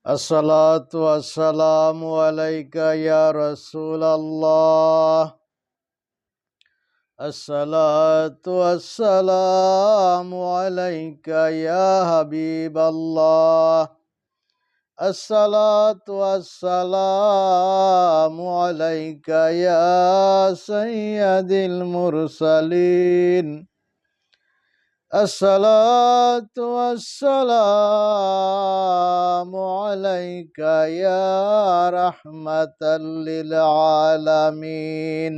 الصلاة والسلام عليك يا رسول الله. الصلاة والسلام عليك يا حبيب الله. الصلاة والسلام عليك يا سيد المرسلين. الصلاة والسلام عليك يا رحمة للعالمين.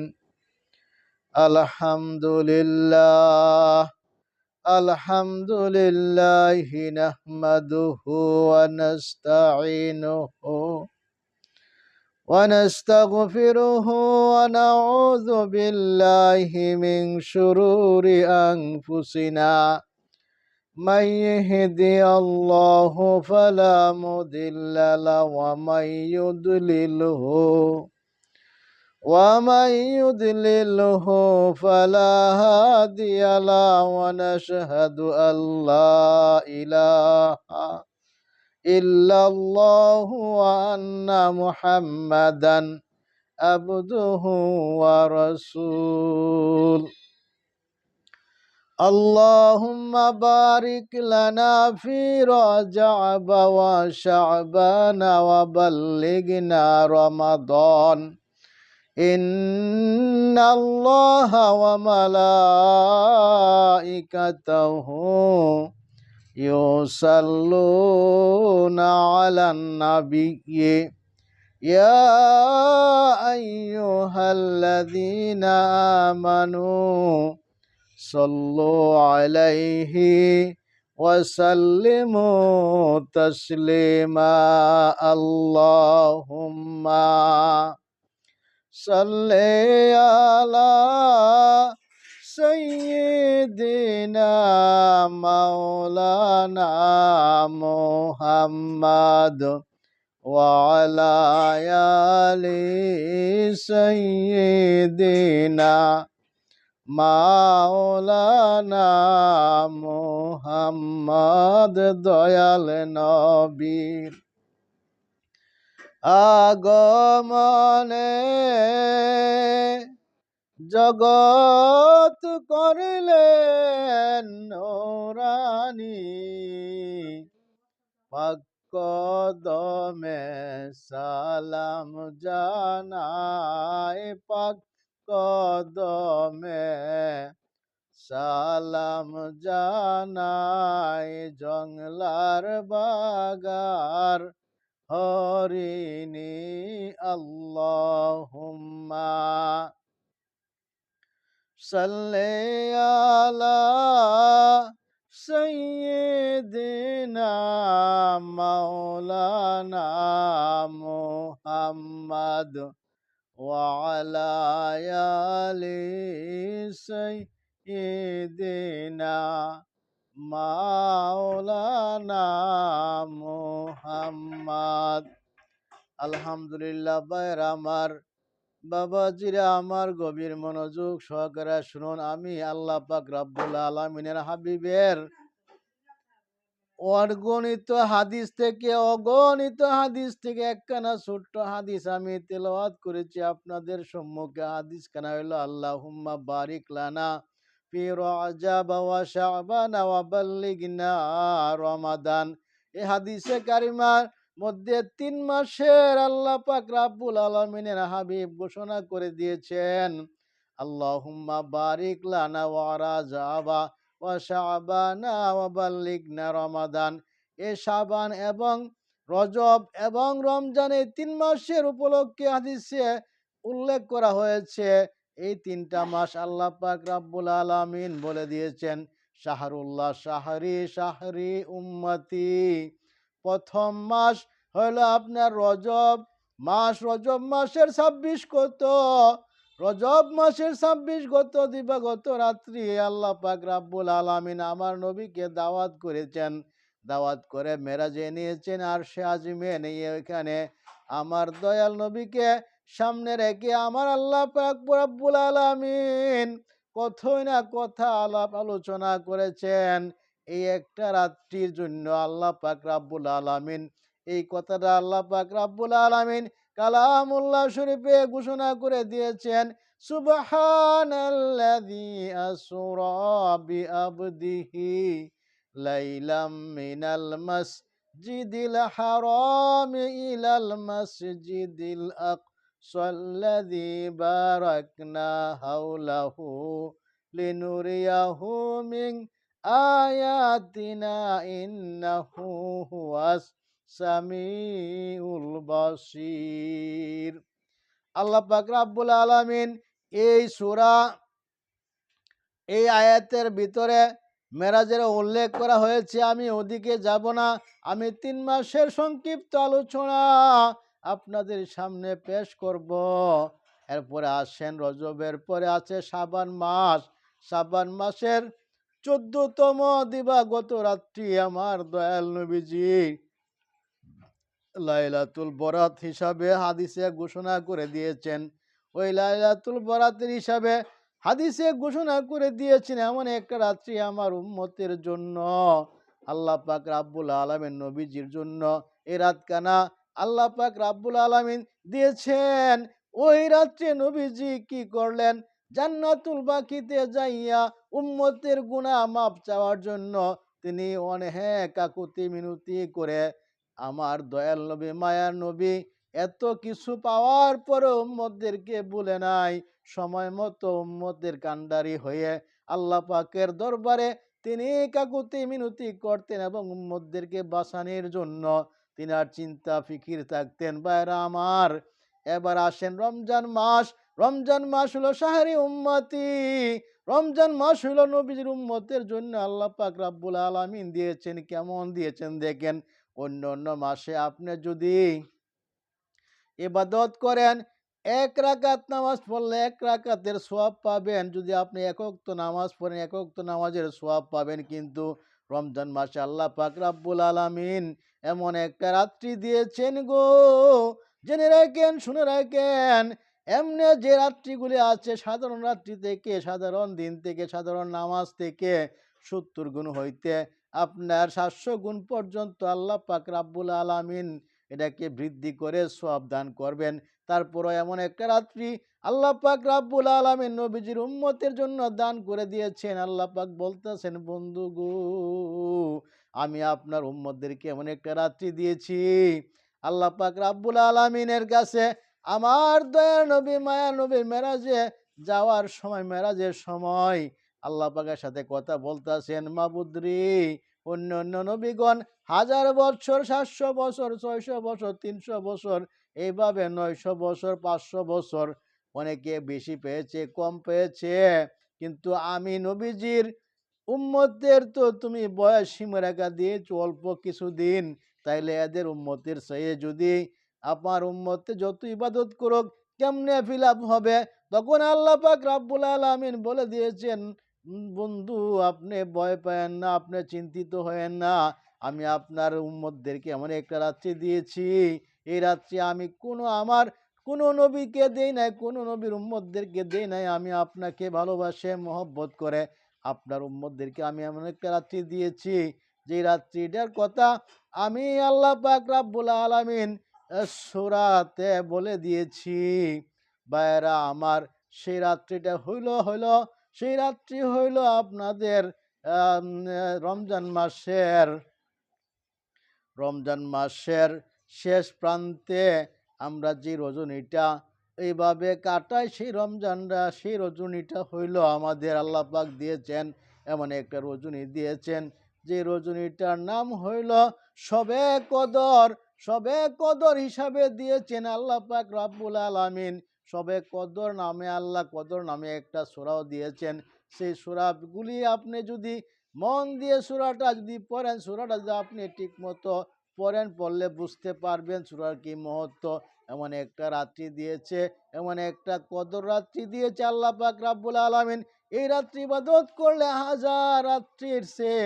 الحمد لله الحمد لله نحمده ونستعينه ونستغفره ونعوذ بالله من شرور أنفسنا. من يهدي الله فلا مضل له ومن يضلله فلا هادي له. ونشهد أن لا إله إلا الله وأن محمدا عبده ورسوله. اللهم بارك لنا في رجب وشعبان وبلغنا رمضان. إن الله وملائكته يصلون على النبي يا أيها الذين آمنوا صلوا عليه وسلموا تسليما. اللهم صل على سيدنا مولانا محمد وعلى آل سيدنا মাওলানা মুহাম্মদ দয়াল নবীর আগমনে জগৎ করিলেন নূরানী। পাক কদমে সালাম জানাই, পাক কদমে সালাম জানাই। জংলার বাগার হরিণী আল্লাহুম্মা সাল্লি আলা সাইয়্যিদিনা মাওলানা মুহাম্মদ ওয়া আলা আলি সাইয়্যিদিনা মাওলানা মুহাম্মদ। আলহামদুলিল্লাহ। ভাইরা আমার, বাবাজিরা আমার, গভীর মনোযোগ সহকারে শুনুন। আমি আল্লাহ পাক রব্বুল আলামিনের হাবিবের অগণিত হাদিস থেকে একখানা ছোট্ট হাদিস আমি তেলাওয়াত করেছি আপনাদের সম্মুখে। হাদিস খানা হইল আল্লাহুম্মা বারিক লানা ফি রজব ওয়া শাবান ওয়া বাল্লিগনা রমাদান। এই হাদিসে কারিমার মধ্যে ৩ মাসের আল্লাহ পাক রব্বুল আলামিনের হাবিব ঘোষণা করে দিয়েছেন, আল্লাহুম্মা বারিক লানা ওয়া রাজাবা ওয়া শাবানা ওয়া বাল্লিগনা রমাদান। এই শাবান এবং রজব এবং রমজান, এই ৩ মাসের উপলক্ষে হাদিসে উল্লেখ করা হয়েছে। এই ৩টা মাস আল্লাহ পাক রব্বুল আলামিন বলে দিয়েছেন, শাহরুল্লাহ শাহরি শাহরি উম্মতি। প্রথম মাস হলো আপনার রজব মাস। রজব মাসের ২৬ কত? রজব মাসের ২৬ গত দিবাগত রাত্রি আল্লাহ পাক রব্বুল আলামিন আমার নবীকে দাওয়াত করেছেন। দাওয়াত করে মেরাজে নিয়েছেন, আর সে আজিমে নিয়ে ওইখানে আমার দয়াল নবীকে সামনে রেখে আমার আল্লাহ পাক রব্বুল আলামিন কথাই না কথা আলাপ আলোচনা করেছেন। এই একটা রাত্রির জন্য আল্লাহ পাক রব্বুল আলামিন এই কথাটা আল্লাহ পাক রাব্বুল আলামিন কালামুল্লাহ শরীফে ঘোষণা করে দিয়েছেন, সুবহানাল্লাযী আসরা বিআবদিহি লাইলাম মিনাল মাসজিদিল হারাম ইলাল মাসজিদিল আকসাল্লাযী বারাকনা হাওলাহু লিনুরিয়াহু মিন আয়াতিনা ইন্নাহু হুয়াস সামিউল বাসির। আল্লাহ পাক রাব্বুল আলামিন এই সূরা, এই আয়াতের ভিতরে মেরাজের উল্লেখ করা হয়েছে। আমি ওদিকে যাব না, আমি 3 মাসের সংক্ষিপ্ত আলোচনা আপনাদের সামনে পেশ করব। এরপরে আসেন রজবের পরে আছে শাবান মাস। শাবান মাসের 14তম দিবাগত রাত্রি আমার দয়াল নবীজি লাইলাতুল বরাত হিসাবে হাদিসে ঘোষণা করে দিয়েছেন। ওই লাইলাতুল বরাতের হিসাবে হাদিসে ঘোষণা করে দিয়েছেন এমন একটা রাত্রি আমার উম্মতের জন্য আল্লাহ পাক রাব্বুল আলামিন নবীজির জন্য এই রাতখানা আল্লাহ পাক রাব্বুল আলামিন দিয়েছেন। ওই রাত্রে নবীজি কি করলেন? জান্নাতুল বাকিতে যাইয়া উম্মতের গুনাহ মাফ চাওয়ার জন্য তিনি অনেক কাকুতি মিনতি করে আমার দয়াল নবী মায়ার নবী এত কিছু পাওয়ার পরে উম্মতদেরকে ভুলে নাই। সময় মতো উম্মতের কান্ডারি হয়ে আল্লাহ পাকের দরবারে তিনি কাকুতি মিনতি করতেন এবং উম্মতদেরকে বাঁচানোর জন্য তিনি আর চিন্তা ফিকির থাকতেন। ভাইরা আমার, এবার আসেন রমজান মাস। রমজান মাস হলো শাহরি উম্মতি। রমজান মাস হলো নবীর উম্মতের জন্য আল্লাহ পাক রাব্বুল আলামিন দিয়েছেন। কেমন দিয়েছেন দেখেন। অন্য অন্য মাসে আপনি যদি ইবাদত করেন, 1 রাকাত নামাজ পড়লে 1 রাকাতের সওয়াব পাবেন। যদি আপনি 1 ওয়াক্ত নামাজ পড়েন 1 ওয়াক্ত নামাজের সওয়াব পাবেন। কিন্তু রমজান মাসে আল্লাহ পাক রাব্বুল আলামিন এমন একটা রাত্রি দিয়েছেন গো, জেনে রাখেন, শুনে রাখেন। এমনি যে রাত্রিগুলি আছে সাধারণ রাত্রি থেকে, সাধারণ দিন থেকে, সাধারণ নামাজ থেকে 70 গুণ হইতে আপনার 700 গুণ পর্যন্ত আল্লাহ পাক রাব্বুল আলামিন এটাকে বৃদ্ধি করে সওয়াব দান করবেন। তারপরও এমন একটা রাত্রি আল্লাহ পাক রাব্বুল আলামিন নবীজির উম্মতের জন্য দান করে দিয়েছেন। আল্লাহ পাক বলতেছেন, বন্ধু গো, আমি আপনার উম্মতদেরকে এমন একটা রাত্রি দিয়েছি। আল্লাহ পাক রাব্বুল আলামিনের কাছে আমার দয়ার নবী মায়া নবী মেরাজে যাওয়ার সময়, মেরাজের সময় আল্লাহ পাকের সাথে কথা বলতেছেন, মাবুদরি অন্য অন্য নবীগণ 1000 বছর, 700 বছর, 600 বছর, 300 বছর, এইভাবে 900 বছর, 500 বছর, অনেকে বেশি পেয়েছে, কম পেয়েছে। কিন্তু আমি নবীজির উম্মতের তো তুমি বয়স সীমারেখা দিয়েছো অল্প কিছুদিন, তাইলে এদের উম্মতের চেয়ে যদি আমার উম্মতে যত ইবাদত করুক কেমনে ফিল আপ হবে? তখন আল্লাহ পাক রাব্বুল আলামিন বলে দিয়েছেন, বন্ধু আপনি ভয় পায়েন না, আপনি চিন্তিত হয়েন না। আমি আপনার উম্মতদেরকে এমন একটা রাত্রি দিয়েছি, এই রাত্রি আমি আমার কোনো নবীকে দেই নাই, কোনো নবীর উম্মতদেরকে দেই নাই। আমি আপনাকে ভালোবাসে মহব্বত করে আপনার উম্মতদেরকে আমি এমন একটা রাত্রি দিয়েছি, যে রাত্রিটার কথা আমি আল্লাহ পাক রাব্বুল আলামিন সূরাতে বলে দিয়েছি। ভাইরা আমার, সেই রাত্রিটা সেই রাত্রি হইল আপনাদের রমজান মাসের শেষ প্রান্তে আমরা যে রজনীটা এইভাবে কাটাই, সেই রজনীটা হইল আমাদের আল্লাহ পাক দিয়েছেন, এমন একটা রজনী দিয়েছেন যে রজনীটার নাম হইল শবে কদর। শবে কদর হিসাবে দিয়েছেন আল্লাহ পাক রাব্বুল আলামিন। শবে কদর নামে, আল্লাহ কদর নামে একটা সূরাও দিয়েছেন। সেই সূরাগুলি আপনি যদি মন দিয়ে সূরাটা যদি পড়েন, সূরাটা যদি আপনি ঠিক মতো পড়লে বুঝতে পারবেন সূরার কি মহত্ব। এমন একটা রাত্রি দিয়েছে, এমন একটা কদর রাত্রি দিয়েছে আল্লাহ পাক রাব্বুল আলামিন। এই রাত্রি ইবাদত করলে 1000 রাত্রির চেয়ে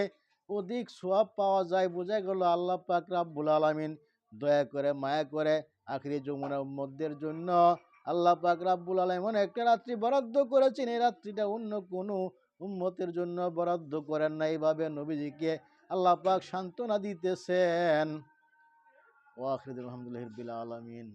অধিক সওয়াব পাওয়া যায়। বোঝা গেল আল্লাহ পাক রাব্বুল আলামিন দয়া করে মায়া করে আখিরি যমুনা উম্মতদের জন্য আল্লাহ পাক রাব্বুল আলামিন এমন একটা রাত্রি বরাদ্দ করেছেন। এই রাত্রিটা অন্য কোনো উম্মতের জন্য বরাদ্দ করেন না। এইভাবে নবীজিকে আল্লাহ পাক সান্ত্বনা দিতেছেন। ওয়া আখিরু আলহামদুলিল্লাহি রাব্বিল আলামিন।